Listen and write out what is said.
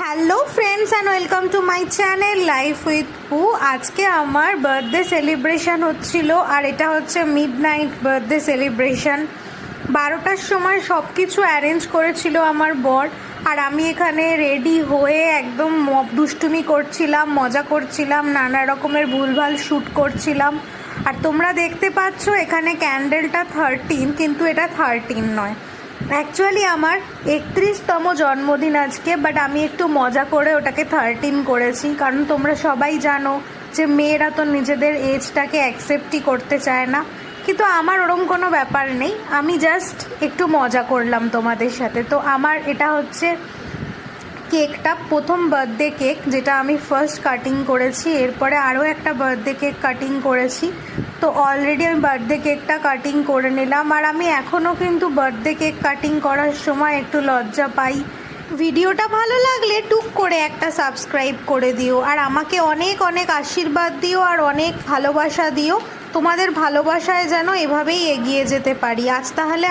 Hello friends and welcome to my channel life with পু। আজকে আমার বার্থডে সেলিব্রেশন হচ্ছিল, আর এটা হচ্ছে মিডনাইট বার্থডে সেলিব্রেশন। 12টার সময় সব কিছু অ্যারেঞ্জ করেছিল আমার বর, আর আমি এখানে রেডি হয়ে একদম দুষ্টুমি করছিলাম, মজা করছিলাম, নানা রকমের ভুলভাল শ্যুট করছিলাম। আর তোমরা দেখতে পাচ্ছ এখানে ক্যান্ডেলটা 13, কিন্তু এটা 13 নয়। অ্যাকচুয়ালি আমার 31তম জন্মদিন আজকে, বাট আমি একটু মজা করে ওটাকে 13 করেছি, কারণ তোমরা সবাই জানো যে মেয়েরা তো নিজেদের এজটাকে অ্যাকসেপ্টই করতে চায় না। কিন্তু আমার ওরম কোনো ব্যাপার নেই, আমি জাস্ট একটু মজা করলাম তোমাদের সাথে। তো আমার এটা হচ্ছে কেকটা, প্রথম বার্থডে কেক, যেটা আমি ফার্স্ট কাটিং করেছি। এরপরে আরও একটা বার্থডে কেক কাটিং করেছি। তো অলরেডি আমি বার্থডে কেকটা কাটিং করে নিলাম, আর আমি এখনও কিন্তু বার্থডে কেক কাটিং করার সময় একটু লজ্জা পাই। ভিডিওটা ভালো লাগলে টুক করে একটা সাবস্ক্রাইব করে দিও, আর আমাকে অনেক অনেক আশীর্বাদ দিও, আর অনেক ভালোবাসা দিও। তোমাদের ভালোবাসায় যেন এভাবেই এগিয়ে যেতে পারি। আজ তাহলে